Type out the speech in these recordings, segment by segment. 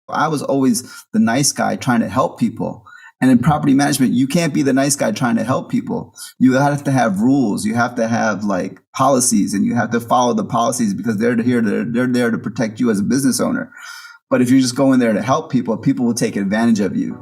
I was always the nice guy trying to help people. And in property management, you can't be the nice guy trying to help people. You have to have rules. You have to have like policies, and you have to follow the policies because they're there to protect you as a business owner. But if you just go in there to help people, people will take advantage of you.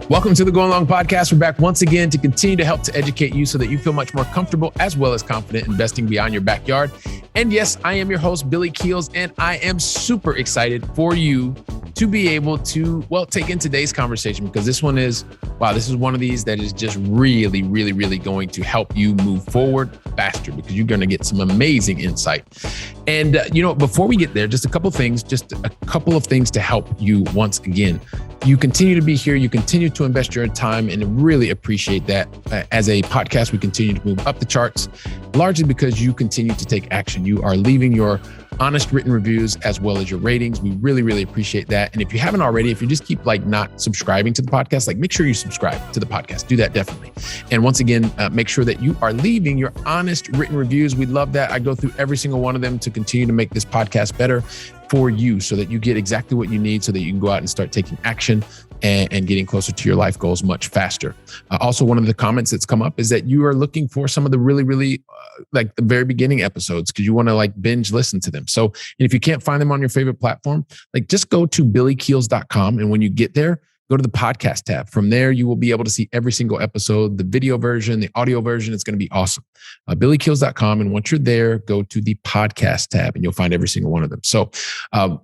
Welcome to the Going Long Podcast. We're back once again to continue to help to educate you so that you feel much more comfortable as well as confident investing beyond your backyard. And yes, I am your host, Billy Keels, and I am super excited for you to be able to, take in today's conversation, because this one is, this is one of these that is just really, really, really going to help you move forward faster, because you're going to get some amazing insight. And, before we get there, just a couple of things to help you once again. You continue to be here. You continue to invest your time, and really appreciate that. As a podcast, we continue to move up the charts, largely because you continue to take action. You are leaving your honest written reviews as well as your ratings. We really, really appreciate that. And if you haven't already, if you just keep not subscribing to the podcast, make sure you subscribe to the podcast. Do that definitely. And once again, make sure that you are leaving your honest written reviews. We love that. I go through every single one of them to continue to make this podcast better for you, so that you get exactly what you need, so that you can go out and start taking action and getting closer to your life goals much faster. Also, one of the comments that's come up is that you are looking for some of the really, really the very beginning episodes, because you want to binge listen to them. So if you can't find them on your favorite platform, just go to billykeels.com. And when you get there, go to the podcast tab. From there, you will be able to see every single episode, the video version, the audio version. It's going to be awesome. billykeels.com. And once you're there, go to the podcast tab and you'll find every single one of them. So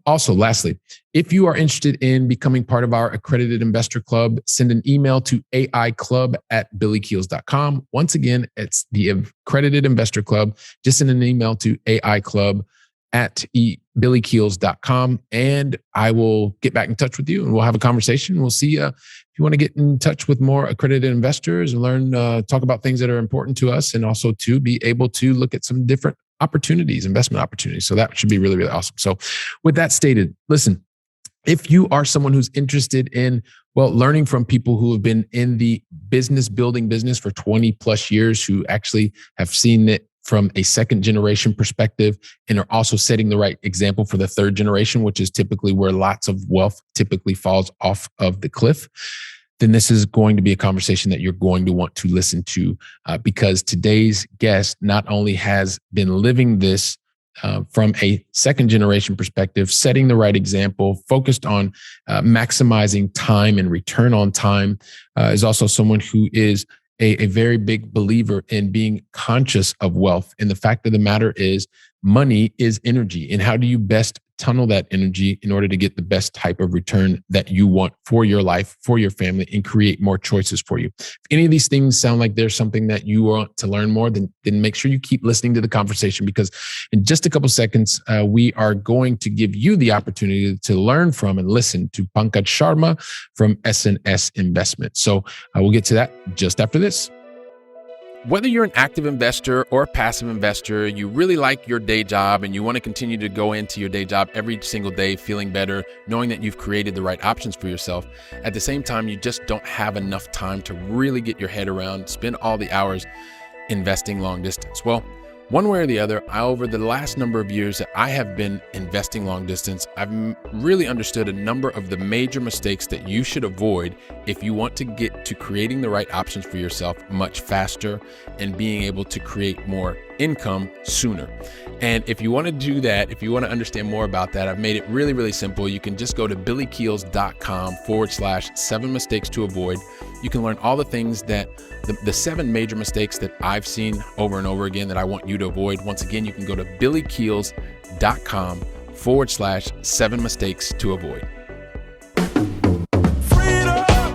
also, lastly, if you are interested in becoming part of our accredited investor club, send an email to aiclub@billykeels.com. Once again, it's the accredited investor club. Just send an email to aiclub@billykeels.com, and I will get back in touch with you and we'll have a conversation. We'll see if you want to get in touch with more accredited investors and learn, talk about things that are important to us, and also to be able to look at some different opportunities, investment opportunities. So that should be really, really awesome. So with that stated, listen, if you are someone who's interested in, learning from people who have been in the building business for 20 plus years, who actually have seen it from a second generation perspective and are also setting the right example for the third generation, which is typically where lots of wealth typically falls off of the cliff, then this is going to be a conversation that you're going to want to listen to, because today's guest not only has been living this from a second generation perspective, setting the right example, focused on maximizing time and return on time, is also someone who is a very big believer in being conscious of wealth. And the fact of the matter is, money is energy. And how do you best tunnel that energy in order to get the best type of return that you want for your life, for your family, and create more choices for you? If any of these things sound like there's something that you want to learn more, then make sure you keep listening to the conversation, because in just a couple seconds, we are going to give you the opportunity to learn from and listen to Pankaj Sharma from S&S Investment. So we'll get to that just after this. Whether you're an active investor or a passive investor, you really like your day job and you want to continue to go into your day job every single day feeling better, knowing that you've created the right options for yourself. At the same time, you just don't have enough time to really get your head around, spend all the hours investing long distance. One way or the other, over the last number of years that I have been investing long distance, I've really understood a number of the major mistakes that you should avoid if you want to get to creating the right options for yourself much faster and being able to create more income sooner. And if you want to do that, if you want to understand more about that, I've made it really, really simple. You can just go to billykeels.com/7 mistakes to avoid. You can learn all the things that the 7 major mistakes that I've seen over and over again that I want you to avoid. Once again, you can go to billykeels.com/7 mistakes to avoid.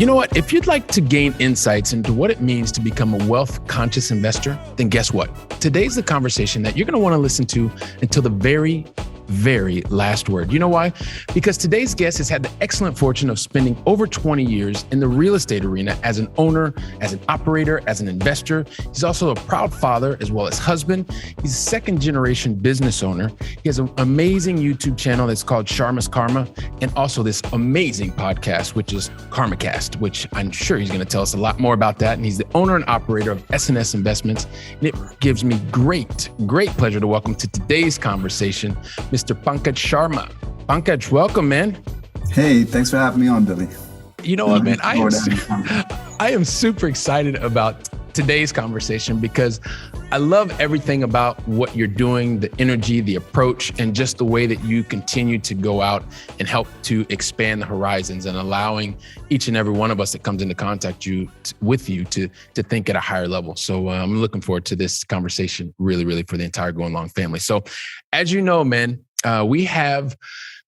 You know what? If you'd like to gain insights into what it means to become a wealth-conscious investor, then guess what? Today's the conversation that you're going to want to listen to until the very very last word. You know why? Because today's guest has had the excellent fortune of spending over 20 years in the real estate arena as an owner, as an operator, as an investor. He's also a proud father as well as husband. He's a second generation business owner. He has an amazing YouTube channel that's called Sharma's Karma, and also this amazing podcast, which is KarmaKast, which I'm sure he's going to tell us a lot more about that. And he's the owner and operator of S&S Investments. And it gives me great pleasure to welcome to today's conversation, Mr. Pankaj Sharma. Pankaj, welcome, man. Hey, thanks for having me on, Billy. You know what, man? I am super excited about today's conversation because I love everything about what you're doing, the energy, the approach, and just the way that you continue to go out and help to expand the horizons and allowing each and every one of us that comes into contact with you to think at a higher level. So I'm looking forward to this conversation really for the entire Going Long family. So as you know, man, we have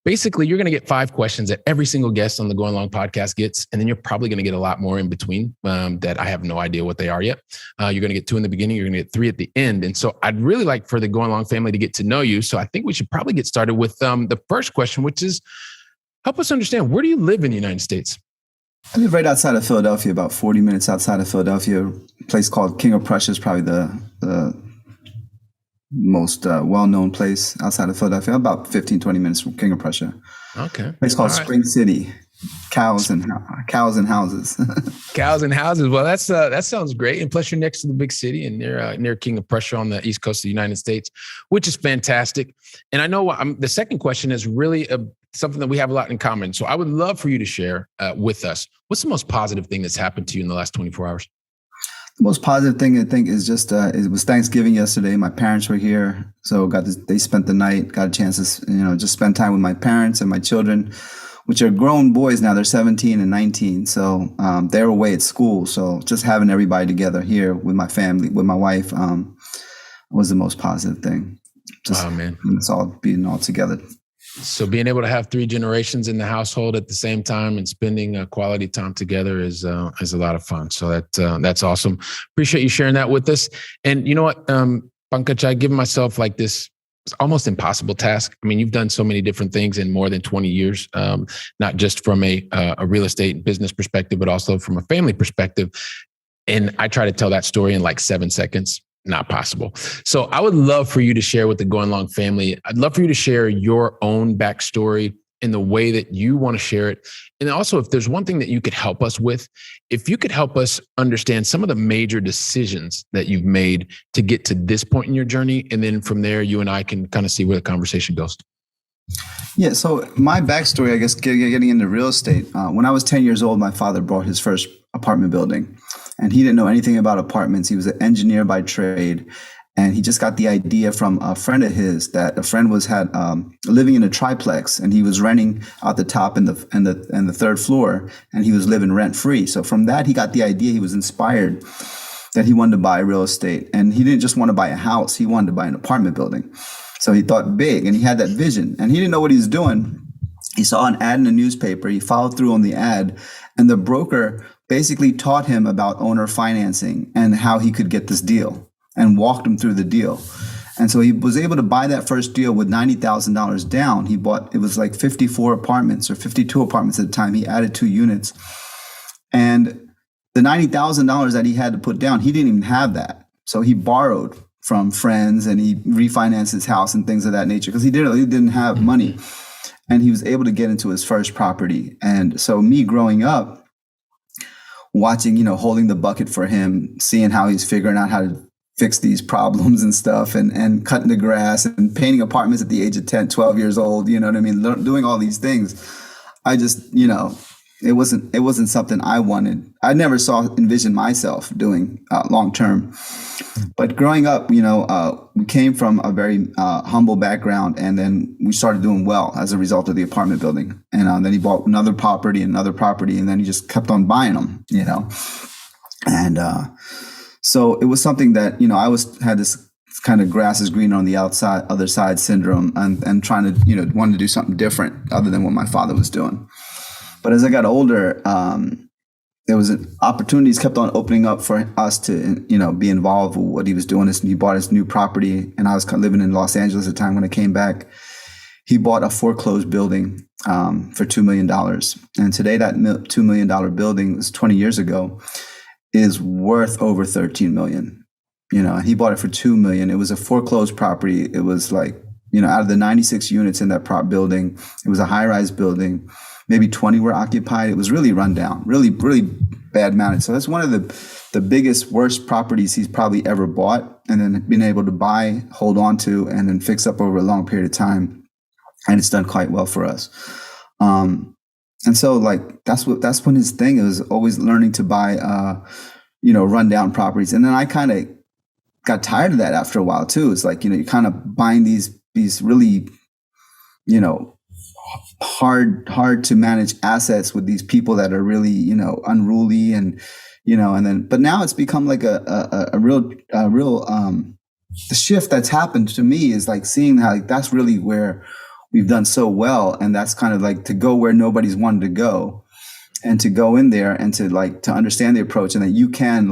basically, you're going to get 5 questions that every single guest on the Going Long podcast gets, and then you're probably going to get a lot more in between that I have no idea what they are yet. You're going to get 2 in the beginning, you're going to get 3 at the end. And so I'd really like for the Going Long family to get to know you. So I think we should probably get started with the first question, which is, help us understand, where do you live in the United States? I live right outside of Philadelphia, about 40 minutes outside of Philadelphia. A place called King of Prussia is probably the most well-known place outside of Philadelphia, about 15, 20 minutes from King of Prussia. Okay. A place called Spring City. Cows and houses. Cows and houses. Well, that sounds great. And plus you're next to the big city and near King of Prussia on the East Coast of the United States, which is fantastic. And I know the second question is really something that we have a lot in common. So I would love for you to share with us, what's the most positive thing that's happened to you in the last 24 hours? The most positive thing I think is just it was Thanksgiving yesterday. My parents were here, so they spent the night. Got a chance to just spend time with my parents and my children, which are grown boys now. They're 17 and 19, so they're away at school. So just having everybody together here with my family, with my wife, was the most positive thing. Wow, man! It's all being all together. So being able to have 3 generations in the household at the same time and spending quality time together is a lot of fun. So that's awesome. Appreciate you sharing that with us. And you know what, Pankaj, I give myself like this almost impossible task. I mean, you've done so many different things in more than 20 years, not just from a real estate business perspective, but also from a family perspective. And I try to tell that story in like 7 seconds. Not possible. So I would love for you to share with the Going Long family. I'd love for you to share your own backstory in the way that you want to share it. And also, if there's one thing that you could help us with, if you could help us understand some of the major decisions that you've made to get to this point in your journey. And then from there, you and I can kind of see where the conversation goes. Yeah. So my backstory, I guess, getting into real estate. When I was 10 years old, my father bought his first apartment building. And he didn't know anything about apartments. He was an engineer by trade. And he just got the idea from a friend of his that a friend was living in a triplex, and he was renting out the top and the 3rd floor, and he was living rent free. So from that, he got the idea. He was inspired that he wanted to buy real estate. And he didn't just want to buy a house. He wanted to buy an apartment building. So he thought big, and he had that vision, and he didn't know what he was doing. He saw an ad in a newspaper. He followed through on the ad, and the broker basically taught him about owner financing and how he could get this deal and walked him through the deal. And so he was able to buy that first deal with $90,000 down. It was like 54 apartments or 52 apartments at the time. He added 2 units. And the $90,000 that he had to put down, he didn't even have that. So he borrowed from friends and he refinanced his house and things of that nature because he didn't have money. And he was able to get into his first property. And so me growing up, watching, holding the bucket for him, seeing how he's figuring out how to fix these problems and stuff and cutting the grass and painting apartments at the age of 10, 12 years old, you know what I mean? Doing all these things. I just, it wasn't something I wanted. I never envisioned myself doing long term. But growing up, we came from a very humble background, and then we started doing well as a result of the apartment building. And then he bought another property, and then he just kept on buying them, And so it was something that, I had this kind of grass is greener on the other side syndrome, and trying to, wanted to do something different other than what my father was doing. But as I got older, there was opportunities kept on opening up for us to, be involved with what he was doing. He bought his new property, and I was living in Los Angeles at the time when I came back. he bought a foreclosed building for $2 million. And today that $2 million building, was 20 years ago, is worth over 13 million. And he bought it for 2 million. It was a foreclosed property. It was like, out of the 96 units in that building, it was a high-rise building. Maybe 20 were occupied. It was really run down, really, really bad managed. So that's one of the biggest, worst properties he's probably ever bought, and then been able to buy, hold on to, and then fix up over a long period of time. And it's done quite well for us. And so like, that's when his thing is always learning to buy, rundown properties. And then I kind of got tired of that after a while too. It's like, you're kind of buying these really, hard to manage assets with these people that are really, unruly and then, but now it's become like a real, the shift that's happened to me is like seeing how like, that's really where we've done so well. And that's kind of like to go where nobody's wanted to go, and to go in there and to understand the approach, and that you can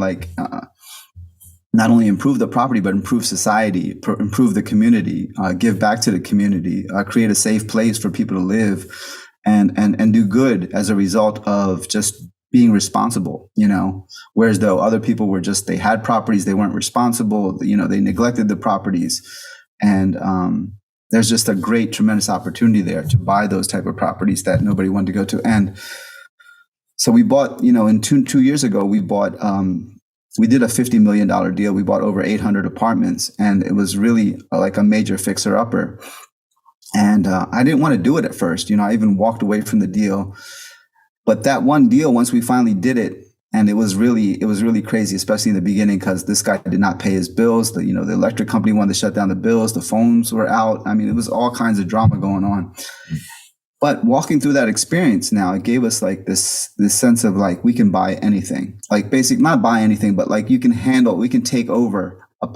not only improve the property, but improve society, improve the community, give back to the community, create a safe place for people to live, and do good as a result of just being responsible, whereas though other people were they had properties, they weren't responsible, they neglected the properties. And, there's just a great, tremendous opportunity there to buy those type of properties that nobody wanted to go to. And so we bought, in two years ago, we bought, we did a $50 million deal. We bought over 800 apartments, and it was really like a major fixer upper. And I didn't want to do it at first. I even walked away from the deal. But that one deal, once we finally did it, and it was really crazy, especially in the beginning, because this guy did not pay his bills. The electric company wanted to shut down the bills. The phones were out. I mean, it was all kinds of drama going on. But walking through that experience now, it gave us like this sense of like, we can buy anything, like not buy anything, but like we can take over a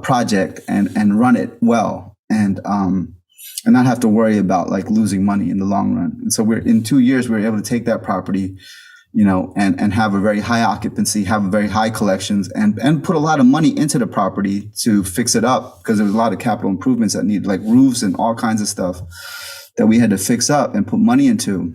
project and run it well. And not have to worry about like losing money in the long run. And so in 2 years, we were able to take that property, and have a very high occupancy, have very high collections, and put a lot of money into the property to fix it up, because there was a lot of capital improvements that needed, like roofs and all kinds of stuff that we had to fix up and put money into.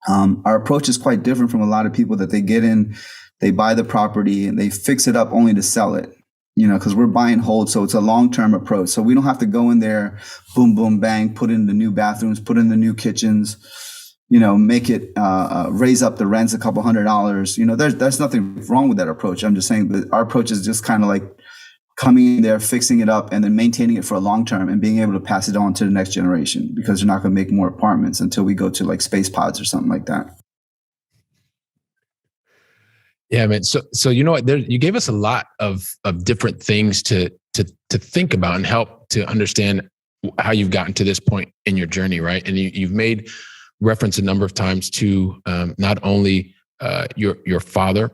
Our approach is quite different from a lot of people that they get in, they buy the property and they fix it up only to sell it. Because we're buy and hold. So it's a long-term approach. So we don't have to go in there, boom, boom, bang, put in the new bathrooms, put in the new kitchens, make it, raise up the rents a couple $100. There's nothing wrong with that approach. I'm just saying that our approach is just kind of like coming in there, fixing it up, and then maintaining it for a long term and being able to pass it on to the next generation, because you're not going to make more apartments until we go to like space pods or something like that. Yeah, man. So you know what? You gave us a lot of different things to think about and help to understand how you've gotten to this point in your journey, right? And you've made reference a number of times to not only your father,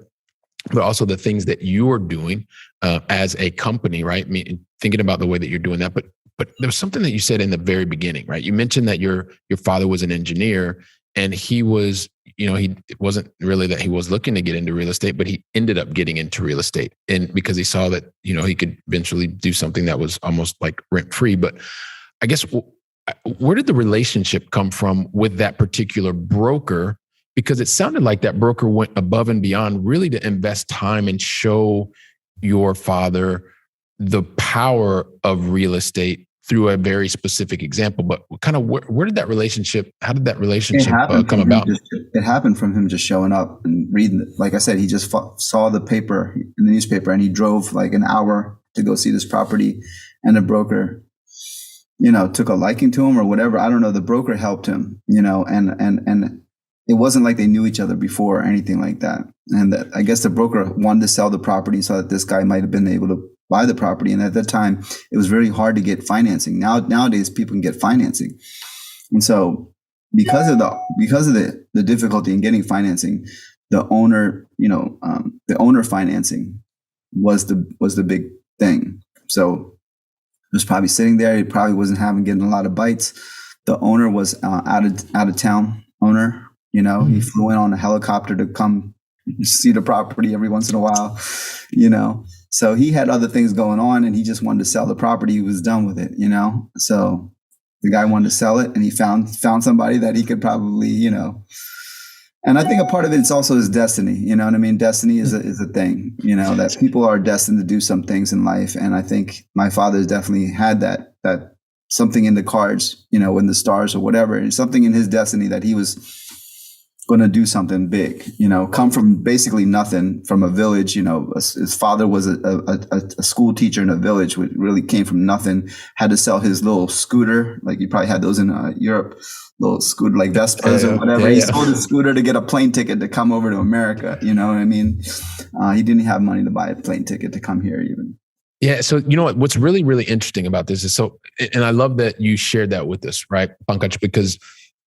but also the things that you are doing as a company, right? I mean, thinking about the way that you're doing that, but there was something that you said in the very beginning, right? You mentioned that your father was an engineer, and he was, it wasn't really that he was looking to get into real estate, but he ended up getting into real estate, and because he saw that, he could eventually do something that was almost like rent free. But I guess, where did the relationship come from with that particular broker? Because it sounded like that broker went above and beyond really to invest time and show your father the power of real estate through a very specific example. But kind of where did that relationship, how did that relationship come about? It happened from him just showing up and reading it. Like I said, he just saw the paper in the newspaper, and he drove like an hour to go see this property, and the broker, took a liking to him or whatever. I don't know. The broker helped him, and it wasn't like they knew each other before or anything like that. And I guess the broker wanted to sell the property so that this guy might have been able to buy the property. And at that time, it was very hard to get financing. Nowadays, people can get financing. And so because of the difficulty in getting financing, the owner financing was the big thing. So it was probably sitting there. He probably wasn't getting a lot of bites. The owner was out of town owner. He flew in on a helicopter to come see the property every once in a while, So he had other things going on, and he just wanted to sell the property. He was done with it, you know. So the guy wanted to sell it, and he found somebody that he could probably, you know. And I think a part of it is also his destiny. You know what I mean? Destiny is a thing. You know, that people are destined to do some things in life, and I think my father's definitely had that something in the cards. You know, in the stars or whatever, and something in his destiny that he was going to do something big, you know, come from basically nothing, from a village. You know, his father was a school teacher in a village, which really came from nothing, had to sell his little scooter. Like you probably had those in Europe, little scooter, like Vespas or whatever. He sold his scooter to get a plane ticket to come over to America. You know what I mean? He didn't have money to buy a plane ticket to come here even. Yeah. So, you know what, what's really, really interesting about this is and I love that you shared that with us, right, Pankaj, because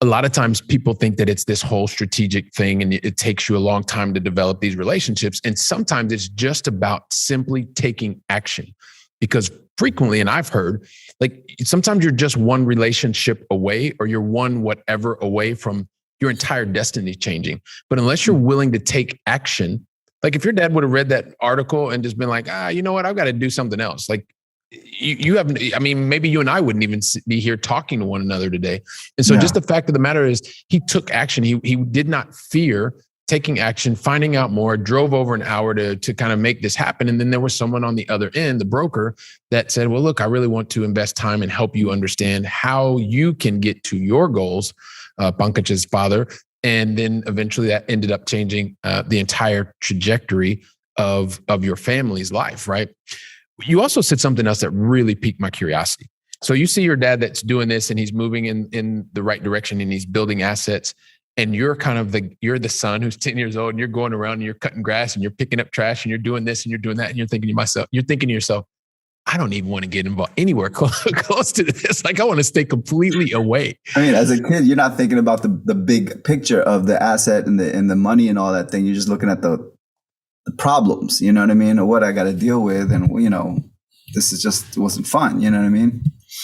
a lot of times people think that it's this whole strategic thing and it takes you a long time to develop these relationships. And sometimes it's just about simply taking action, because frequently, and I've heard, like sometimes you're just one relationship away, or you're one whatever away from your entire destiny changing. But unless you're willing to take action, like if your dad would have read that article and just been like, you know what, I've got to do something else. Like you haven't, I mean, maybe you and I wouldn't even be here talking to one another today. And so just the fact of the matter is he took action. He did not fear taking action, finding out more, drove over an hour to kind of make this happen. And then there was someone on the other end, the broker, that said, well, look, I really want to invest time and help you understand how you can get to your goals, Pankaj's father. And then eventually that ended up changing the entire trajectory of your family's life, right? You also said something else that really piqued my curiosity. So you see your dad that's doing this and he's moving in the right direction and he's building assets, and you're kind of you're the son who's 10 years old and you're going around and you're cutting grass and you're picking up trash and you're doing this and you're doing that. And you're thinking to yourself, I don't even want to get involved anywhere close to this. Like I want to stay completely away. I mean, as a kid, you're not thinking about the big picture of the asset and the money and all that thing. You're just looking at the problems, you know what I mean? Or what I got to deal with. And, you know, this is just, it wasn't fun. You know what I mean?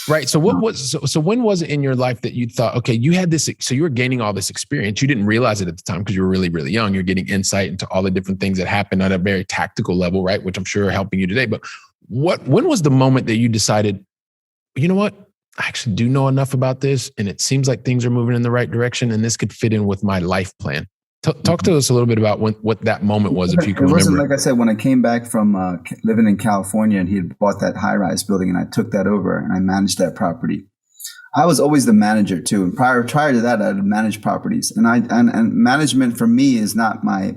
Right. So so when was it in your life that you thought, okay, you had this, so you were gaining all this experience. You didn't realize it at the time because you were really, really young. You're getting insight into all the different things that happen at a very tactical level, right? Which I'm sure are helping you today. But when was the moment that you decided, you know what? I actually do know enough about this and it seems like things are moving in the right direction and this could fit in with my life plan. Talk to us a little bit about what that moment was, if you can remember. It wasn't, like I said, when I came back from living in California and he had bought that high-rise building and I took that over and I managed that property. I was always the manager too. And prior to that, I'd managed properties. And management for me is not my,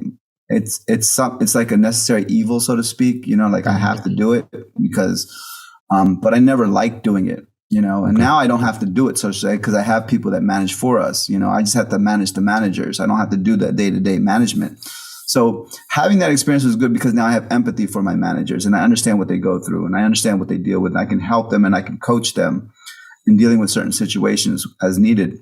it's like a necessary evil, so to speak. You know, like I have to do it because, but I never liked doing it. You know, and now I don't have to do it, so to say, because I have people that manage for us. You know, I just have to manage the managers. I don't have to do the day-to-day management. So having that experience was good because now I have empathy for my managers and I understand what they go through and I understand what they deal with. And I can help them and I can coach them in dealing with certain situations as needed.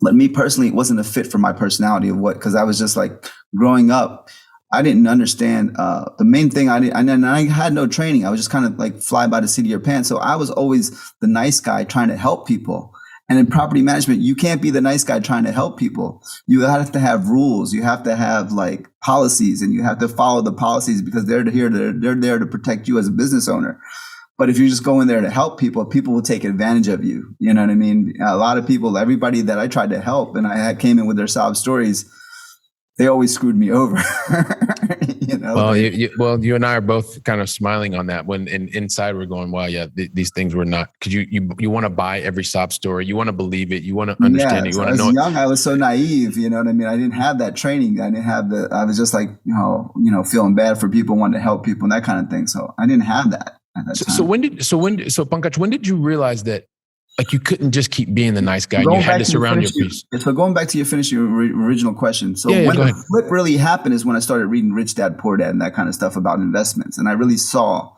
But me personally, it wasn't a fit for my personality because I was just like growing up. I didn't understand the main thing. I had no training. I was just kind of like fly by the seat of your pants. So I was always the nice guy trying to help people. And in property management, you can't be the nice guy trying to help people. You have to have rules. You have to have like policies, and you have to follow the policies because they're there to protect you as a business owner. But if you just go in there to help people, people will take advantage of you. You know what I mean? A lot of people, everybody that I tried to help, and I came in with their sob stories, they always screwed me over. You know? Well, you and I are both kind of smiling on that when inside we're going, well, yeah, these things were not, because you want to buy every sob story. You want to believe it. You want to understand it. You want to know it. Young, I was so naive. You know what I mean? I didn't have that training. I was just like, you know, feeling bad for people, wanting to help people and that kind of thing. So I didn't have that at that time. So Pankaj, when did you realize that like you couldn't just keep being the nice guy? You had to surround your piece. So going back to your original question. So when the flip really happened is when I started reading Rich Dad, Poor Dad and that kind of stuff about investments. And I really saw,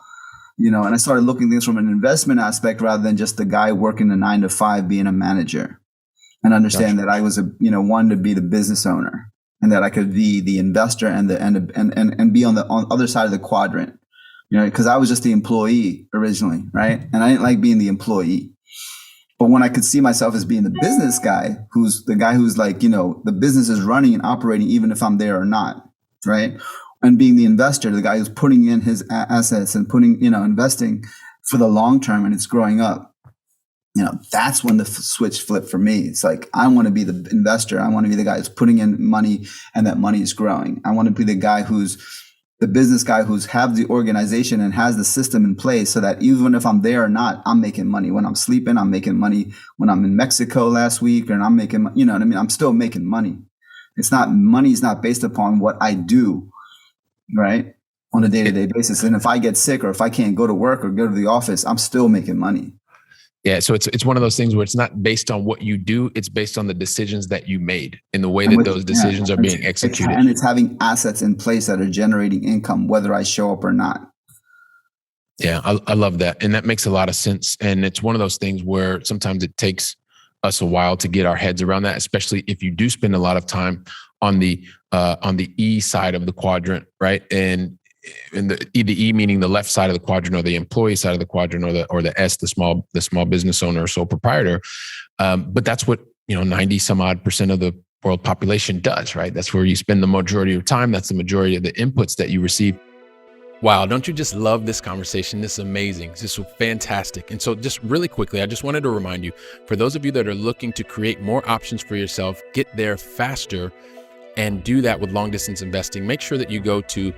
you know, and I started looking at things from an investment aspect rather than just the guy working the 9 to 5 being a manager, and understand that I was one to be the business owner and that I could be the investor and be on the other side of the quadrant, you know, because I was just the employee originally. Right. And I didn't like being the employee. But when I could see myself as being the business guy, who's the guy who's like, you know, the business is running and operating even if I'm there or not, right? and being the investor, the guy who's putting in his assets and investing for the long term, and it's growing up. That's when the switch flipped for me. It's like, I want to be the investor. I want to be the guy who's putting in money and that money is growing. I want to be the guy who's the business guy who's have the organization and has the system in place so that even if I'm there or not, I'm making money. When I'm sleeping, I'm making money. When I'm in Mexico last week, and I'm making, you know what I mean? I'm still making money. Money is not based upon what I do, right? On a day-to-day basis. And if I get sick or if I can't go to work or go to the office, I'm still making money. Yeah, so it's one of those things where it's not based on what you do, it's based on the decisions that you made and the way that those decisions are being executed. And it's having assets in place that are generating income, whether I show up or not. Yeah, I love that. And that makes a lot of sense. And it's one of those things where sometimes it takes us a while to get our heads around that, especially if you do spend a lot of time on the E side of the quadrant, right? And the E meaning the left side of the quadrant, or the employee side of the quadrant, or the S, the small business owner or sole proprietor. But that's what 90 some odd % of the world population does, right? That's where you spend the majority of your time. That's the majority of the inputs that you receive. Wow, don't you just love this conversation? This is amazing. This is fantastic. And so just really quickly, I just wanted to remind you, for those of you that are looking to create more options for yourself, get there faster, and do that with long distance investing, make sure that you go to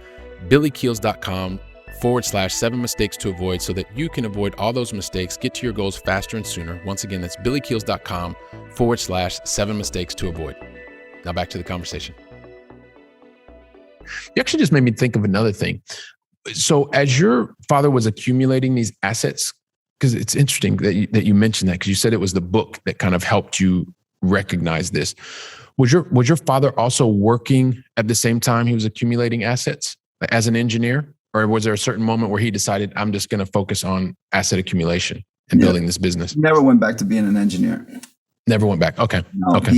billykeels.com/7 mistakes to avoid so that you can avoid all those mistakes, get to your goals faster and sooner. Once again, that's billykeels.com/7 mistakes to avoid. Now back to the conversation. You actually just made me think of another thing. So as your father was accumulating these assets, because it's interesting that you mentioned that, because you said it was the book that kind of helped you recognize this. Was your father also working at the same time he was accumulating assets as an engineer? Or was there a certain moment where he decided, I'm just going to focus on asset accumulation and building this business? He never went back to being an engineer. Never went back. Okay. No, okay.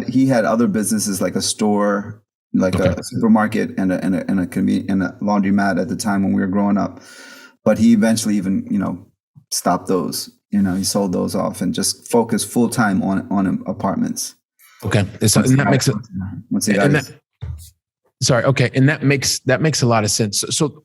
He had other businesses, like a store, like a supermarket and a laundromat at the time when we were growing up. But he eventually even, stopped those. He sold those off and just focused full time on apartments. Okay. And that makes it. Sorry. Okay. And that makes a lot of sense. So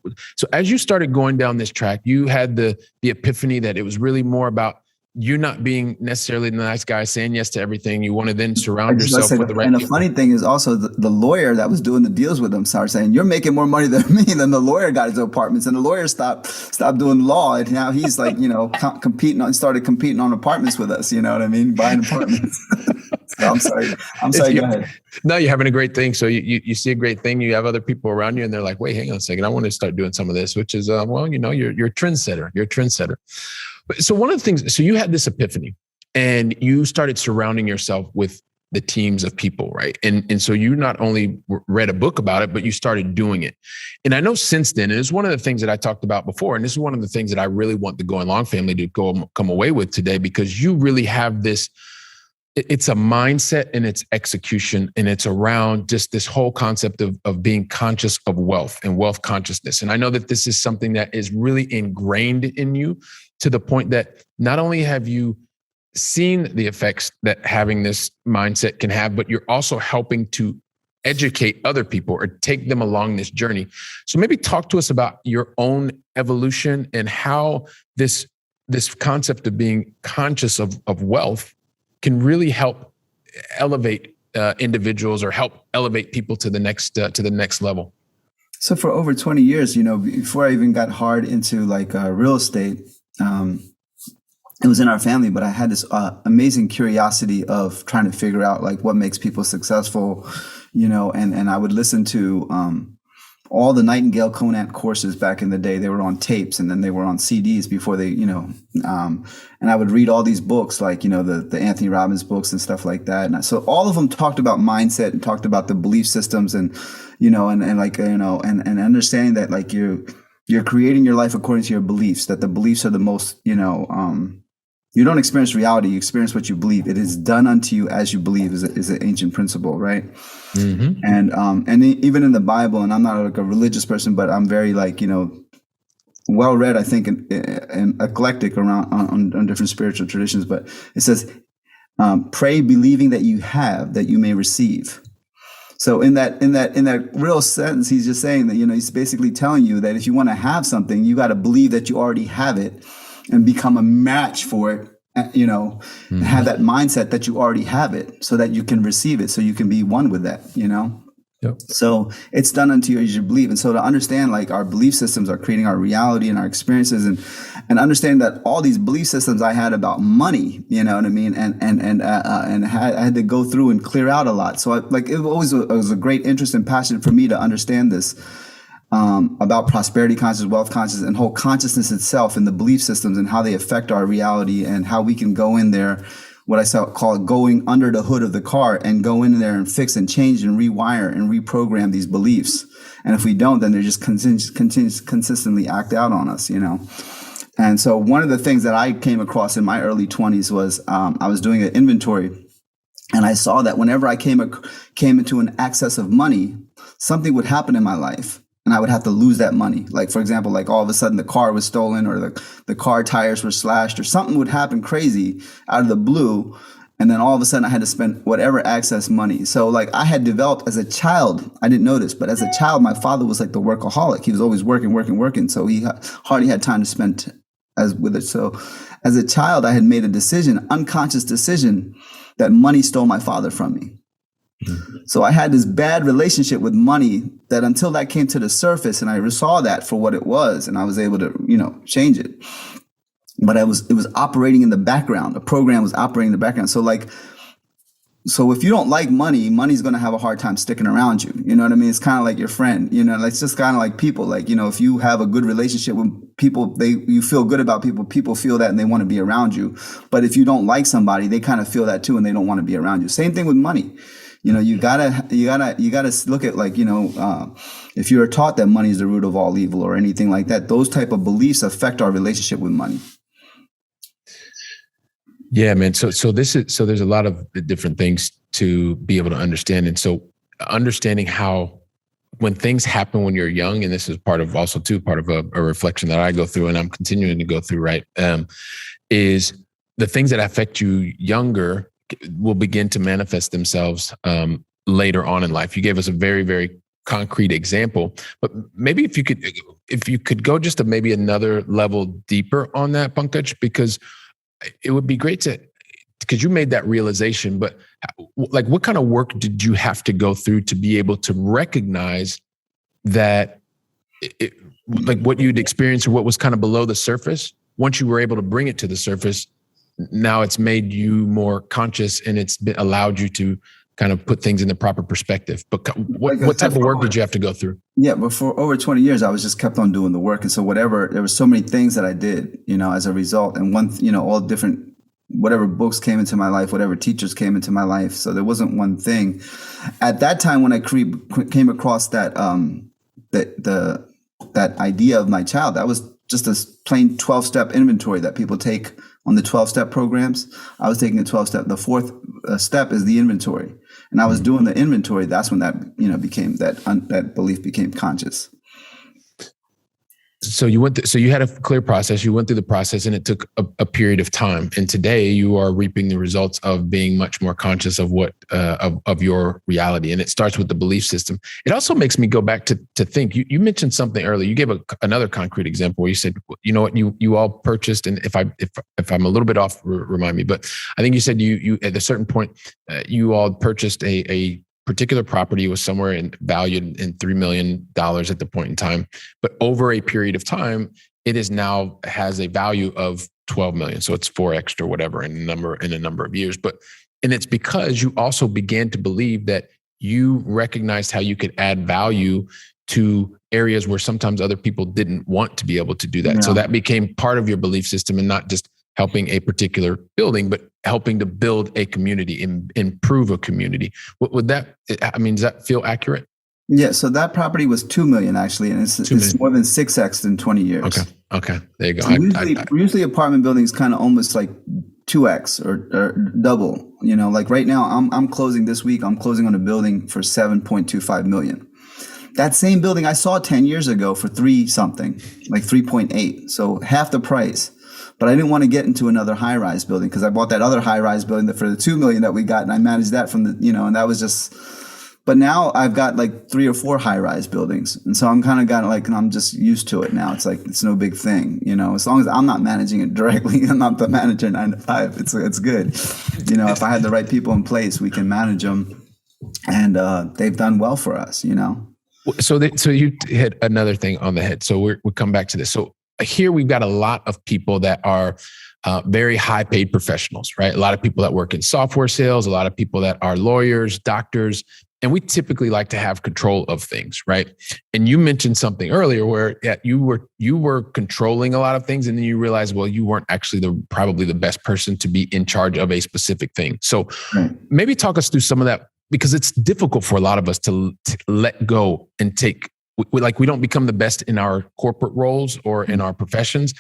as you started going down this track, you had the epiphany that it was really more about you not being necessarily the nice guy saying yes to everything. You want to then surround yourself with the right people. And the funny thing is also the lawyer that was doing the deals with him started saying, you're making more money than me. Then the lawyer got his apartments, and the lawyer stopped doing law. And now he's like, started competing on apartments with us. You know what I mean? Buying apartments. So I'm sorry. Go ahead. No, you're having a great thing. So you see a great thing. You have other people around you, and they're like, wait, hang on a second. I want to start doing some of this, which is, you're a trendsetter. You're a trendsetter. So one of the things, so you had this epiphany and you started surrounding yourself with the teams of people, right? And so you not only read a book about it, but you started doing it. And I know since then, and it's one of the things that I talked about before, and this is one of the things that I really want the Going Long family to come away with today, because you really have this, it's a mindset and it's execution, and it's around just this whole concept of being conscious of wealth and wealth consciousness. And I know that this is something that is really ingrained in you, to the point that not only have you seen the effects that having this mindset can have, but you're also helping to educate other people or take them along this journey. So maybe talk to us about your own evolution and how this concept of being conscious of wealth can really help elevate individuals or help elevate people to the next level. So for over 20 years, before I even got hard into real estate, it was in our family, but I had this amazing curiosity of trying to figure out what makes people successful, and I would listen to all the Nightingale Conant courses back in the day. They were on tapes, and then they were on CDs before they, and I would read all these books, the Anthony Robbins books and stuff like that. And so all of them talked about mindset and talked about the belief systems and understanding that you're creating your life according to your beliefs, that the beliefs are the most, you don't experience reality, you experience what you believe. It is done unto you as you believe is an ancient principle, right? Mm-hmm. And even in the Bible, and I'm not a religious person, but I'm very well read, I think, and eclectic around on different spiritual traditions. But it says, pray believing that you have, that you may receive. So in that real sentence, he's just saying that, he's basically telling you that if you want to have something, you got to believe that you already have it and become a match for it, and have that mindset that you already have it so that you can receive it, so you can be one with that. Yep. So it's done unto you as you believe. And so to understand, like, our belief systems are creating our reality and our experiences, and understand that all these belief systems I had about money, you know what I mean? And I had to go through and clear out a lot. So it was a great interest and passion for me to understand this, about prosperity consciousness, wealth consciousness, and whole consciousness itself, and the belief systems and how they affect our reality, and how we can go in there, what I call going under the hood of the car, and go in there and fix and change and rewire and reprogram these beliefs. And if we don't, then they just consistently act out on us, And so one of the things that I came across in my early 20s was, I was doing an inventory, and I saw that whenever I came into an excess of money, something would happen in my life, and I would have to lose that money. Like, for example, like all of a sudden the car was stolen, or the car tires were slashed, or something would happen crazy out of the blue. And then all of a sudden I had to spend whatever excess money. So like, I had developed as a child, I didn't notice, but as a child, my father was like the workaholic. He was always working. So he hardly had time to spend with it. So as a child, I had made a decision, unconscious decision, that money stole my father from me. So I had this bad relationship with money that, until that came to the surface and I saw that for what it was, and I was able to, change it. But it was operating in the background. The program was operating in the background. So if you don't like money, money's going to have a hard time sticking around you. You know what I mean? It's kind of like your friend, it's just kind of like people. Like, if you have a good relationship with people, you feel good about people feel that and they want to be around you. But if you don't like somebody, they kind of feel that too, and they don't want to be around you. Same thing with money. You gotta look at, like, if you're taught that money is the root of all evil or anything like that, those type of beliefs affect our relationship with money. Yeah, man. So there's a lot of different things to be able to understand. And so understanding how, when things happen when you're young, and this is part of a reflection that I go through and I'm continuing to go through, right? Is the things that affect you younger will begin to manifest themselves later on in life. You gave us a very, very concrete example, but maybe if you could go just maybe another level deeper on that, Pankaj, because it would be great because you made that realization, but like, what kind of work did you have to go through to be able to recognize that like what you'd experienced or what was kind of below the surface? Once you were able to bring it to the surface, now it's made you more conscious, and it's allowed you to kind of put things in the proper perspective. But what type of work did you have to go through? Yeah, but for over 20 years, I was just kept on doing the work. And so there were so many things that I did, as a result. And all different, whatever books came into my life, whatever teachers came into my life. So there wasn't one thing. At that time, when I came across that, that idea of my child, that was just a plain 12-step inventory that people take on the 12-step programs. I was taking a 12-step. The fourth step is the inventory. And I was doing the inventory. That's when that, became that belief became conscious. So you had a clear process. You went through the process, and it took a period of time. And today you are reaping the results of being much more conscious of what of your reality. And it starts with the belief system. It also makes me go back to think. You mentioned something earlier. You gave another concrete example where you said, what you all purchased. And if I'm a little bit off, remind me. But I think you said you at a certain point you all purchased a particular property was somewhere valued in $3 million at the point in time, but over a period of time, it is now has a value of 12 million. So it's 4x or whatever in a number of years. And it's because you also began to believe that you recognized how you could add value to areas where sometimes other people didn't want to be able to do that. Yeah. So that became part of your belief system, and not just helping a particular building, but helping to build a community and improve a community. Does that feel accurate? Yeah. So that property was 2 million actually, and it's more than 6x in 20 years. Okay. There you go. So usually apartment buildings kind of almost like 2x or double. Like right now, I'm closing this week. I'm closing on a building for 7.25 million. That same building I saw 10 years ago for 3 something, like 3.8. So half the price. But I didn't want to get into another high-rise building because I bought that other high-rise building for the 2 million that we got, and I managed that from and that was just But now I've got like 3 or 4 high-rise buildings, and so I'm kind of got like, I'm just used to it now. It's like it's no big thing, as long as I'm not managing it directly. I'm not the manager 9 to 5. It's good. If I had the right people in place, we can manage them, and they've done well for us. So you hit another thing on the head. So we'll come back to this. So here we've got a lot of people that are very high paid professionals, right? A lot of people that work in software sales, a lot of people that are lawyers, doctors, and we typically like to have control of things, right? And you mentioned something earlier where you were controlling a lot of things, and then you realized, well, you weren't actually probably the best person to be in charge of a specific thing. So maybe talk us through some of that, because it's difficult for a lot of us to let go and take, we don't become the best in our corporate roles or in our professions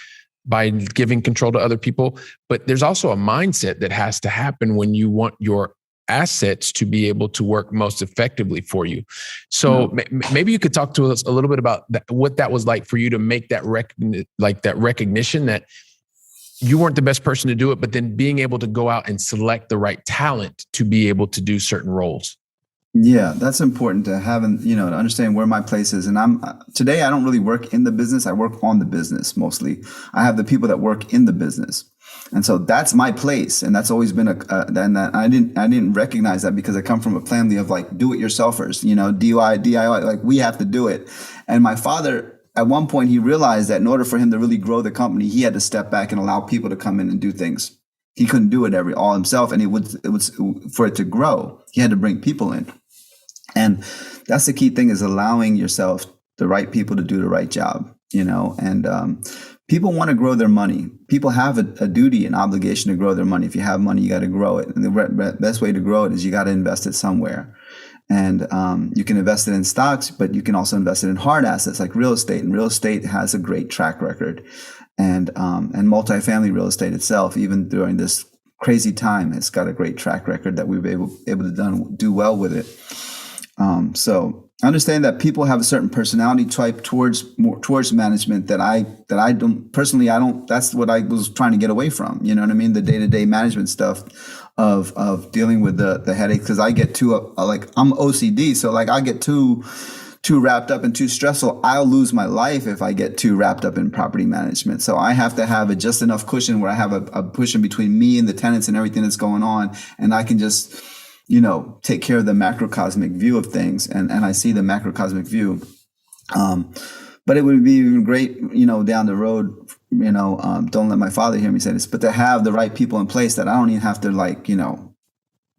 by giving control to other people. But there's also a mindset that has to happen when you want your assets to be able to work most effectively for you. So maybe you could talk to us a little bit about what that was like for you to make that recognition that you weren't the best person to do it, but then being able to go out and select the right talent to be able to do certain roles. Yeah, that's important to have, to understand where my place is. And today I don't really work in the business. I work on the business mostly. I have the people that work in the business. And so that's my place. And that's always been and I didn't recognize that because I come from a family of like do-it-yourselfers, DIY, like we have to do it. And my father, at one point, he realized that in order for him to really grow the company, he had to step back and allow people to come in and do things. He couldn't do it all himself. And it was for it to grow, he had to bring people in. And that's the key thing, is allowing yourself the right people to do the right job, and people want to grow their money. People have a duty and obligation to grow their money. If you have money, you got to grow it. And the best way to grow it is you got to invest it somewhere. And you can invest it in stocks, but you can also invest it in hard assets like real estate. And real estate has a great track record. And multifamily real estate itself, even during this crazy time, it's got a great track record that we've been able to do well with it. So understand that people have a certain personality type towards management that I don't personally. That's what I was trying to get away from. You know what I mean? The day-to-day management stuff of dealing with the headache, because I get too I'm OCD, so like I get too wrapped up and too stressful. I'll lose my life if I get too wrapped up in property management. So I have to have just enough cushion where I have a cushion between me and the tenants and everything that's going on, and I can just take care of the macrocosmic view of things, and I see the macrocosmic view. But it would be even great, down the road, don't let my father hear me say this, but to have the right people in place that I don't even have to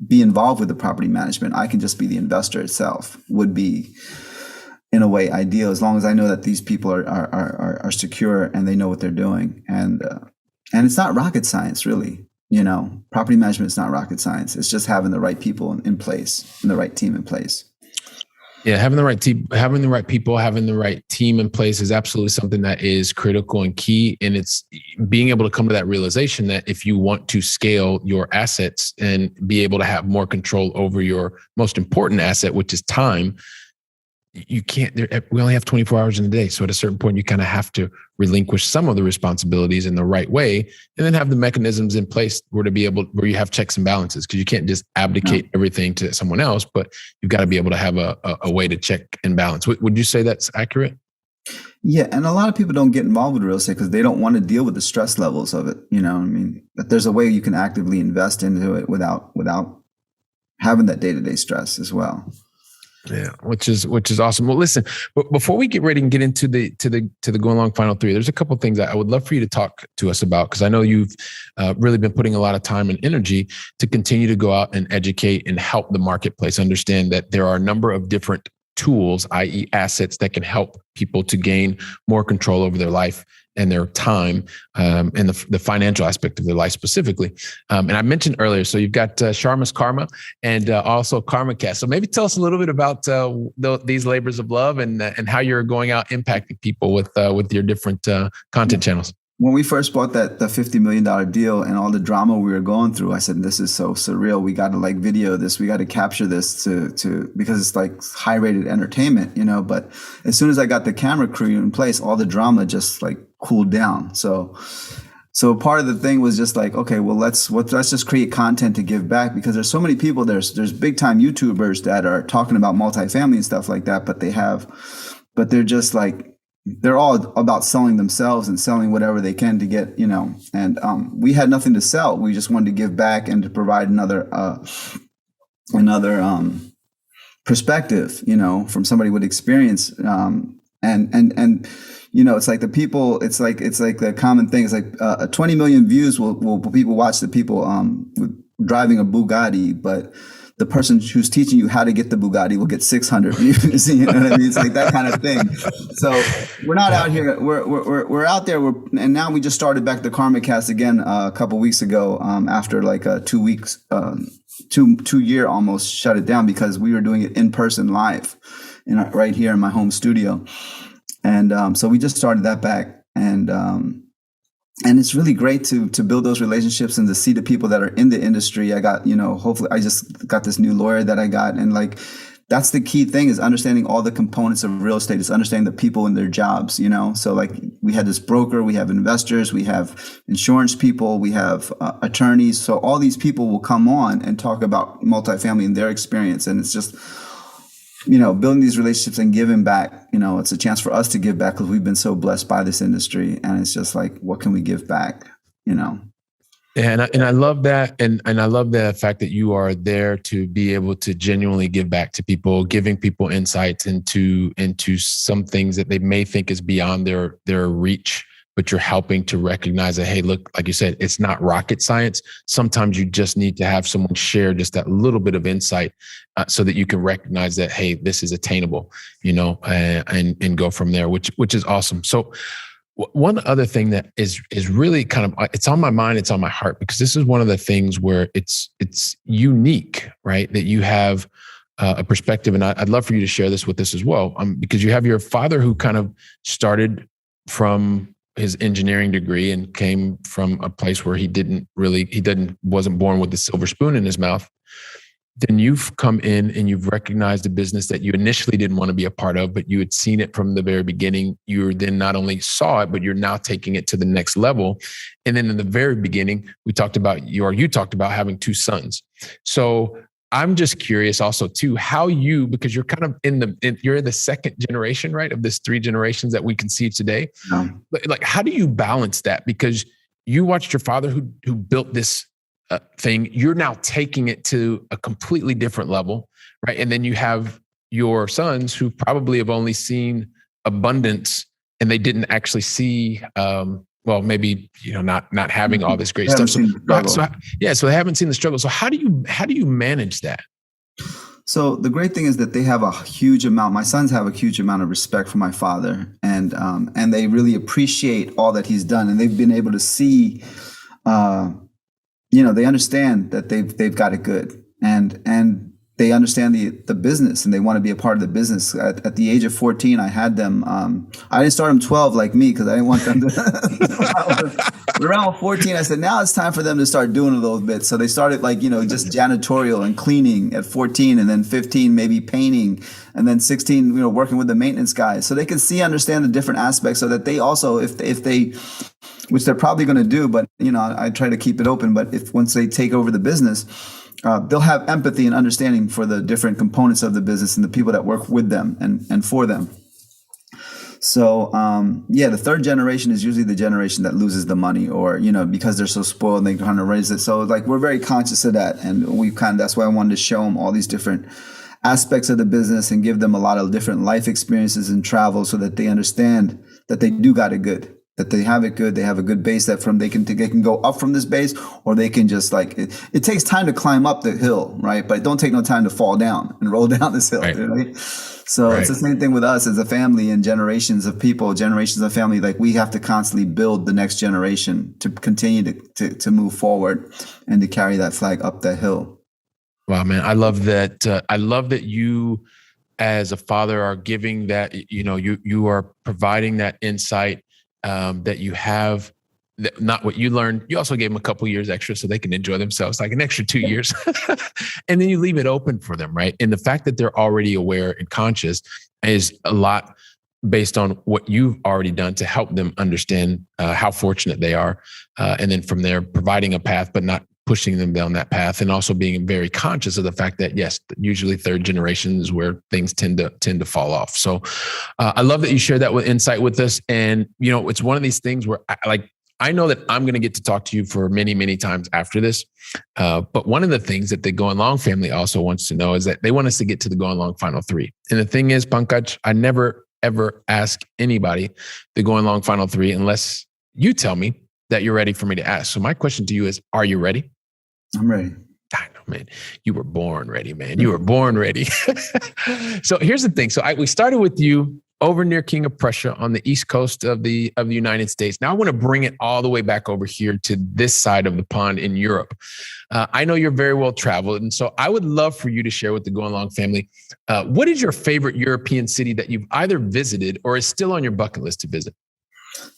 be involved with the property management. I can just be the investor itself would be, in a way, ideal, as long as I know that these people are secure and they know what they're doing. And it's not rocket science, really. Property management is not rocket science. It's just having the right people in place and the right team in place. Yeah, having the right team, having the right people, having the right team in place is absolutely something that is critical and key. And it's being able to come to that realization that if you want to scale your assets and be able to have more control over your most important asset, which is time, you can't, we only have 24 hours in a day. So at a certain point, you kind of have to relinquish some of the responsibilities in the right way, and then have the mechanisms in place where you have checks and balances, because you can't just abdicate everything to someone else, but you've got to be able to have a way to check and balance. Would you say that's accurate? Yeah. And a lot of people don't get involved with real estate because they don't want to deal with the stress levels of it. But there's a way you can actively invest into it without having that day-to-day stress as well. Yeah, which is awesome. Well, listen, but before we get ready and get into the going long final three, there's a couple of things that I would love for you to talk to us about, because I know you've really been putting a lot of time and energy to continue to go out and educate and help the marketplace understand that there are a number of different tools, i.e. assets, that can help people to gain more control over their life and their time, and the financial aspect of their life specifically. And I mentioned earlier, so you've got Sharma's Karma and also KarmaKast. So maybe tell us a little bit about these labors of love and how you're going out impacting people with your different content channels. When we first bought the $50 million deal and all the drama we were going through, I said, this is so surreal. We got to video this. We got to capture this to because it's like high rated entertainment, but as soon as I got the camera crew in place, all the drama just cooled down. So So part of the thing was just like, okay, well, let's just create content to give back, because there's so many people. There's big time YouTubers that are talking about multifamily and stuff like that, but they're just like, they're all about selling themselves and selling whatever they can to get, And we had nothing to sell. We just wanted to give back and to provide another perspective, from somebody with experience, and it's like the people, it's like the common thing. It's like 20 million views will people watch the people driving a Bugatti, but the person who's teaching you how to get the Bugatti will get 600 views. You know what I mean? It's like that kind of thing. So we're not out here. We're out there. And now we just started back the KarmaKast again a couple weeks ago, after like 2 weeks, 2 year almost shut it down, because we were doing it in person live, right here in my home studio. And so we just started that back, and it's really great to build those relationships and to see the people that are in the industry. I got, hopefully I just got this new lawyer that I got, and like, that's the key thing, is understanding all the components of real estate. It's understanding the people and their jobs, So like, we had this broker, we have investors, we have insurance people, we have attorneys. So all these people will come on and talk about multifamily and their experience. And it's just, building these relationships and giving back. It's a chance for us to give back, because we've been so blessed by this industry. And it's just like, what can we give back? Yeah, and I love that, and I love the fact that you are there to be able to genuinely give back to people, giving people insights into some things that they may think is beyond their reach, but you're helping to recognize that, hey, look, like you said, it's not rocket science. Sometimes you just need to have someone share just that little bit of insight, so that you can recognize that, hey, this is attainable, and go from there, which is awesome. So one other thing that is really kind of, it's on my mind, it's on my heart, because this is one of the things where it's unique, right? That you have a perspective, and I'd love for you to share this with us as well, because you have your father who kind of started from his engineering degree and came from a place where he wasn't born with the silver spoon in his mouth. Then you've come in and you've recognized a business that you initially didn't want to be a part of, but you had seen it from the very beginning. You then not only saw it, but you're now taking it to the next level. And then in the very beginning, you talked about having 2 sons. So I'm just curious also too, how you, because you're kind of you're in the second generation, right, of this 3 generations that we can see today. Like, how do you balance that? Because you watched your father who built this thing. You're now taking it to a completely different level, right? And then you have your sons who probably have only seen abundance, and they didn't actually see, maybe not having all this great stuff. So they haven't seen the struggle. So how do you manage that? So the great thing is that they have a huge amount. My sons have a huge amount of respect for my father, and they really appreciate all that he's done, and they've been able to see. They understand that they've got it good, and they understand the business, and they want to be a part of the business. At the age of 14, I had them. I didn't start them 12 like me, because I didn't want them to. Around 14, I said, now it's time for them to start doing a little bit. So they started just janitorial and cleaning at 14, and then 15 maybe painting, and then 16 working with the maintenance guys, so they can understand the different aspects, so that they also, if they, which they're probably going to do, but I try to keep it open. But once they take over the business, they'll have empathy and understanding for the different components of the business and the people that work with them and for them. So, the 3rd generation is usually the generation that loses the money, or, because they're so spoiled and they kind of raise it. So like, we're very conscious of that. And that's why I wanted to show them all these different aspects of the business and give them a lot of different life experiences and travel, so that they understand that they do got it good. That they have it good, they have a good base that they can go up from this base, or they can just it takes time to climb up the hill, right? But it don't take no time to fall down and roll down this hill, right? So It's the same thing with us as a family, and generations of people, generations of family. Like, we have to constantly build the next generation to continue to move forward and to carry that flag up that hill. Wow, man, I love that. I love that you, as a father, are giving that. You are providing that insight. That you have, not what you learned. You also gave them a couple years extra so they can enjoy themselves, like an extra 2 years. And then you leave it open for them, right? And the fact that they're already aware and conscious is a lot based on what you've already done to help them understand how fortunate they are. And then from there, providing a path, but not pushing them down that path, and also being very conscious of the fact that, yes, usually third generation is where things tend to fall off. So I love that you shared that with insight with us. And, it's one of these things where I know that I'm going to get to talk to you for many, many times after this. But one of the things that the Going Long family also wants to know is that they want us to get to the Going Long Final Three. And the thing is, Pankaj, I never, ever ask anybody the Going Long Final Three unless you tell me that you're ready for me to ask. So my question to you is, are you ready? I'm ready. I know, man. You were born ready, man. You were born ready. So here's the thing. So we started with you over near King of Prussia on the east coast of the United States. Now I want to bring it all the way back over here to this side of the pond in Europe. I know you're very well traveled, and so I would love for you to share with the Going Long family, what is your favorite European city that you've either visited or is still on your bucket list to visit?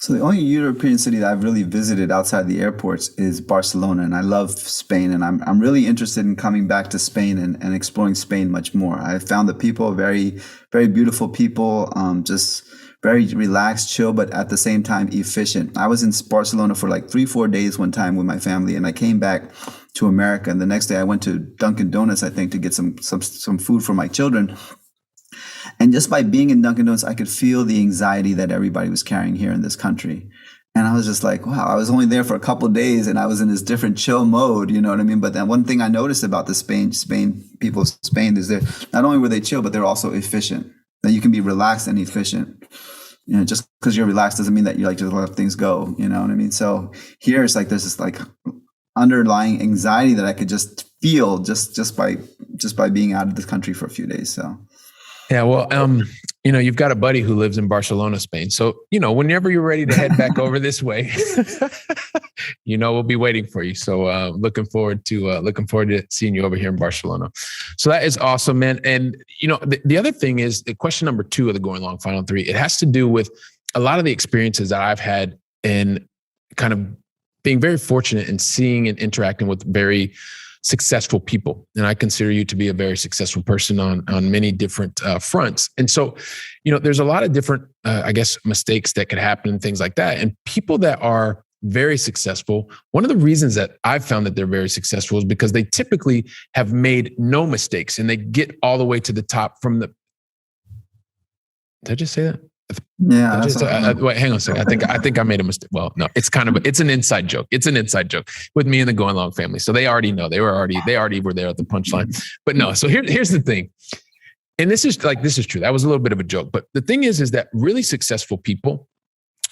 So the only European city that I've really visited outside the airports is Barcelona, and I love Spain, and I'm really interested in coming back to Spain and exploring Spain much more. I found the people very, very beautiful people, just very relaxed, chill, but at the same time efficient. I was in Barcelona for like 3-4 days one time with my family, and I came back to America, and the next day I went to Dunkin' Donuts, I think, to get some food for my children. And just by being in Dunkin' Donuts, I could feel the anxiety that everybody was carrying here in this country. And I was just like, wow, I was only there for a couple of days and I was in this different chill mode, you know what I mean? But then one thing I noticed about the Spain people of Spain is that not only were they chill, but they're also efficient. That you can be relaxed and efficient. Just because you're relaxed doesn't mean that you like to let things go, you know what I mean? So here it's like there's this like underlying anxiety that I could just feel just by being out of the country for a few days. So yeah, well, you've got a buddy who lives in Barcelona, Spain. So, whenever you're ready to head back over this way, we'll be waiting for you. So, looking forward to seeing you over here in Barcelona. So that is awesome, man. And, the other thing is question number 2 of the Going Long Final Three. It has to do with a lot of the experiences that I've had in kind of being very fortunate and seeing and interacting with very successful people. And I consider you to be a very successful person on many different fronts. And so, there's a lot of different, mistakes that could happen and things like that. And people that are very successful, one of the reasons that I've found that they're very successful is because they typically have made no mistakes and they get all the way to the top from the... Did I just say that? Yeah. Wait, hang on a second. I think I made a mistake. Well, no, it's an inside joke. It's an inside joke with me and the Going Long family. So they already know. They already were there at the punchline. But no, so here's the thing. And this is true. That was a little bit of a joke. But the thing is that really successful people,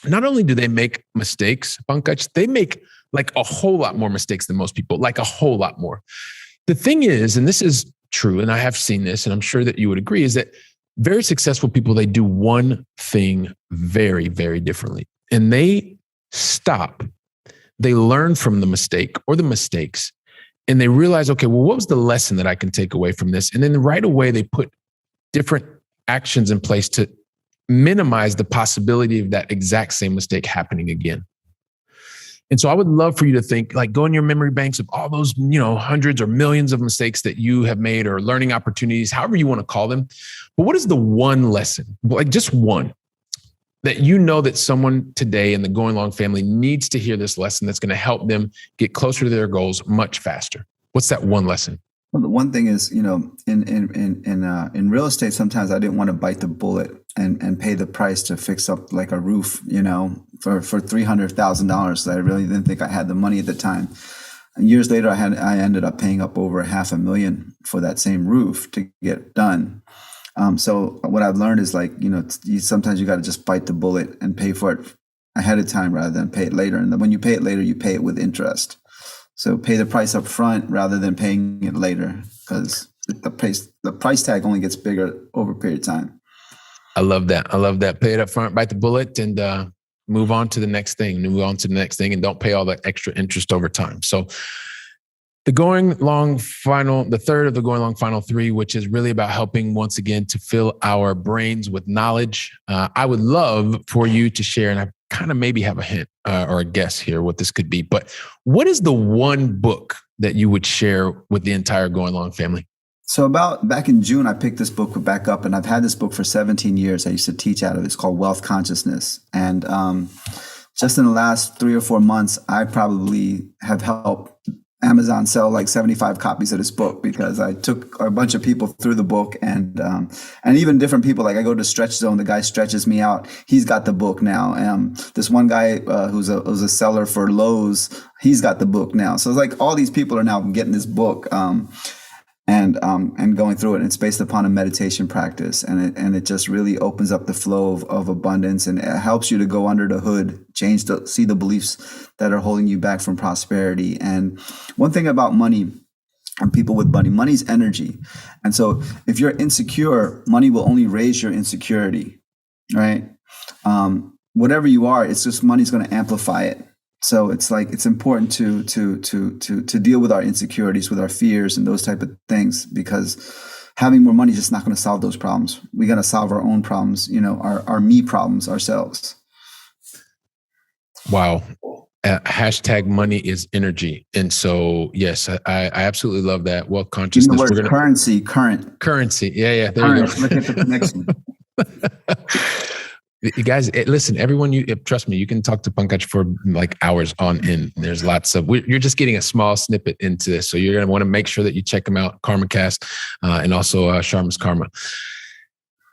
not only do they make mistakes, Pankaj, they make like a whole lot more mistakes than most people, like a whole lot more. The thing is, and this is true, and I have seen this, and I'm sure that you would agree, is that very successful people, they do one thing very, very differently. And they stop. They learn from the mistake or the mistakes. And they realize, okay, well, what was the lesson that I can take away from this? And then right away, they put different actions in place to minimize the possibility of that exact same mistake happening again. And so I would love for you to think, like, go in your memory banks of all those, hundreds or millions of mistakes that you have made or learning opportunities, however you want to call them. But what is the one lesson, like just one, that that someone today in the Going Long family needs to hear this lesson that's going to help them get closer to their goals much faster? What's that one lesson? Well, the one thing is, in real estate, sometimes I didn't want to bite the bullet and pay the price to fix up like a roof, for $300,000. I really didn't think I had the money at the time. And years later, I ended up paying up over $500,000 for that same roof to get done. So what I've learned is sometimes you got to just bite the bullet and pay for it ahead of time rather than pay it later. And then when you pay it later, you pay it with interest. So pay the price up front rather than paying it later, because the price tag only gets bigger over a period of time. I love that. Pay it up front, bite the bullet, and move on to the next thing. And don't pay all the extra interest over time. So the third of the Going Long Final Three, which is really about helping once again to fill our brains with knowledge. I would love for you to share, and I kind of maybe have a hint or a guess here what this could be, but what is the one book that you would share with the entire Going Long family? So about back in June, I picked this book back up, and I've had this book for 17 years. I used to teach out of it. It's called Wealth Consciousness. And just in the last 3 or 4 months, I probably have helped Amazon sell like 75 copies of this book, because I took a bunch of people through the book, and even different people. Like I go to Stretch Zone, the guy stretches me out. He's got the book now. This one guy who's a seller for Lowe's, he's got the book now. So it's like all these people are now getting this book. And going through it. And it's based upon a meditation practice, and it just really opens up the flow of abundance, and it helps you to go under the hood, see the beliefs that are holding you back from prosperity. And one thing about money and people with money, money's energy. And so if you're insecure, money will only raise your insecurity, right? Whatever you are, it's just money's going to amplify it. So it's like it's important to deal with our insecurities, with our fears, and those type of things, because having more money is just not going to solve those problems. We got to solve our own problems, our me problems ourselves. Wow. Hashtag money is energy. And so, yes, I absolutely love that. Wealth consciousness. We're gonna, currency. Yeah. There current. You go. Look at the connection. You guys, listen, everyone, trust me, you can talk to Pankaj for like hours on end. There's lots of, you're just getting a small snippet into this. So you're going to want to make sure that you check them out, KarmaKast, and also Sharma's Karma.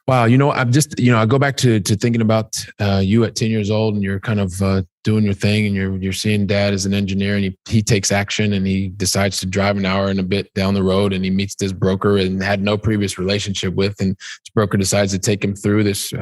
Wow. I'm just, I go back to thinking about you at 10 years old, and you're kind of doing your thing, and you're seeing dad as an engineer, and he takes action, and he decides to drive an hour and a bit down the road, and he meets this broker and had no previous relationship with, and this broker decides to take him through this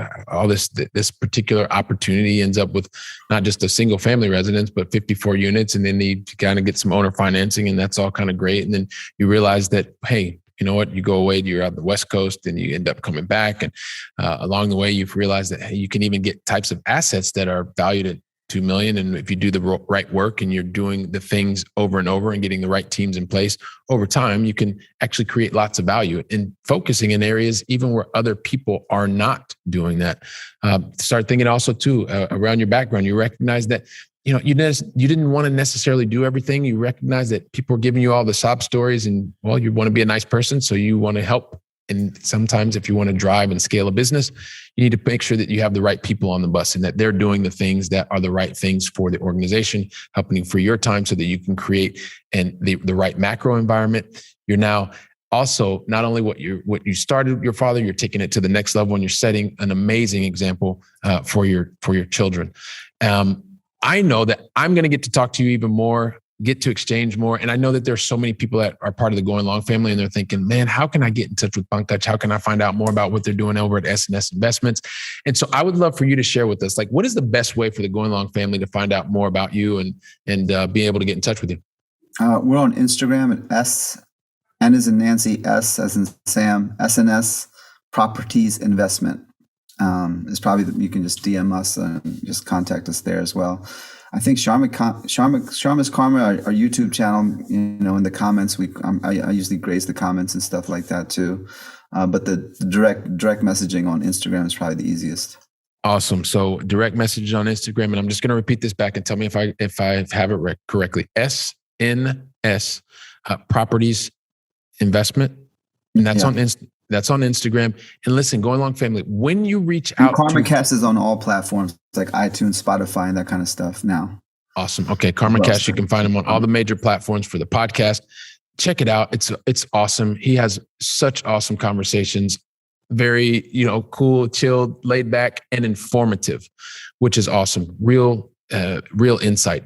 particular opportunity. He ends up with not just a single family residence, but 54 units. And then he kind of gets some owner financing, and that's all kind of great. And then you realize that, hey, you know what? You go away, you're out the West Coast, and you end up coming back. And along the way, you've realized that hey, you can even get types of assets that are valued at $2 million. And if you do the right work and you're doing the things over and over and getting the right teams in place over time, you can actually create lots of value and focusing in areas even where other people are not doing that. Start thinking also too around your background. You recognize that you didn't want to necessarily do everything. You recognize that people are giving you all the sob stories, and well, you want to be a nice person, so you want to help. And sometimes if you want to drive and scale a business, you need to make sure that you have the right people on the bus and that they're doing the things that are the right things for the organization, helping for your time so that you can create the right macro environment. You're now also not only what you started with your father, you're taking it to the next level, and you're setting an amazing example for your children. I know that I'm going to get to talk to you even more, get to exchange more. And I know that there's so many people that are part of the Going Long family, and they're thinking, man, how can I get in touch with Pankaj? How can I find out more about what they're doing over at S&S Investments? And so I would love for you to share with us, like, what is the best way for the Going Long family to find out more about you and be able to get in touch with you? We're on Instagram at N as in Nancy, S as in Sam, S&S Properties Investment. It's probably you can just DM us and just contact us there as well. I think Sharma's Karma, our YouTube channel, in the comments, I usually graze the comments and stuff like that too. But the direct messaging on Instagram is probably the easiest. Awesome. So direct message on Instagram, and I'm just going to repeat this back and tell me if I have it correctly. S&S Properties Investment, and that's on Instagram. And listen, Going Long family, when you reach out, KarmaKast is on all platforms like iTunes, Spotify, and that kind of stuff now. Awesome. Okay, KarmaKast, you can find him on all the major platforms for the podcast. Check it out. It's awesome. He has such awesome conversations. Very, cool, chilled, laid back, and informative, which is awesome. Real insight.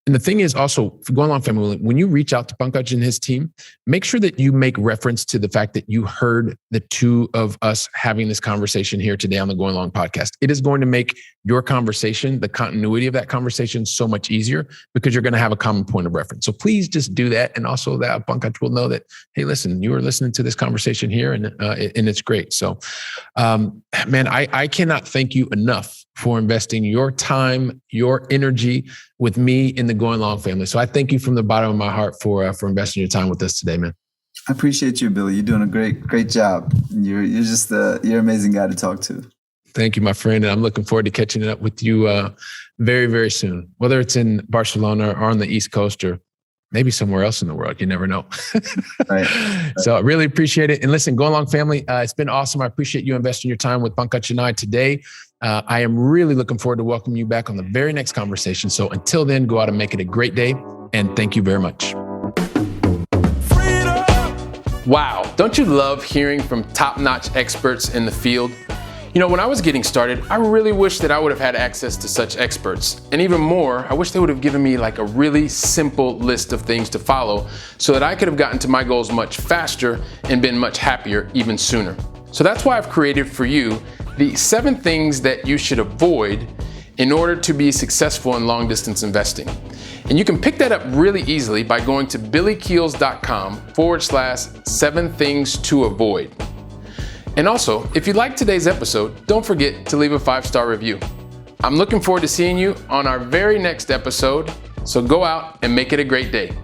And the thing is also, for Going Long family, when you reach out to Pankaj and his team, make sure that you make reference to the fact that you heard the two of us having this conversation here today on the Going Long podcast. It is going to make your conversation, the continuity of that conversation, so much easier because you're going to have a common point of reference. So please just do that. And also that Pankaj will know that, hey, listen, you are listening to this conversation here and it's great. So, man, I cannot thank you enough for investing your time, your energy with me in the Going Long family. So I thank you from the bottom of my heart for investing your time with us today, man. I appreciate you, Billy. You're doing a great job. You're an amazing guy to talk to. Thank you, my friend. And I'm looking forward to catching up with you very, very soon, whether it's in Barcelona or on the East Coast or maybe somewhere else in the world. You never know. Right. So I really appreciate it. And listen, Go Along family, it's been awesome. I appreciate you investing your time with Pankaj and I today. I am really looking forward to welcoming you back on the very next conversation. So until then, go out and make it a great day. And thank you very much. Wow. Don't you love hearing from top-notch experts in the field? You know, when I was getting started, I really wish that I would have had access to such experts. And even more, I wish they would have given me like a really simple list of things to follow so that I could have gotten to my goals much faster and been much happier even sooner. So that's why I've created for you the 7 things that you should avoid in order to be successful in long distance investing. And you can pick that up really easily by going to billykeels.com/7 things to avoid. And also, if you liked today's episode, don't forget to leave a 5-star review. I'm looking forward to seeing you on our very next episode, so go out and make it a great day.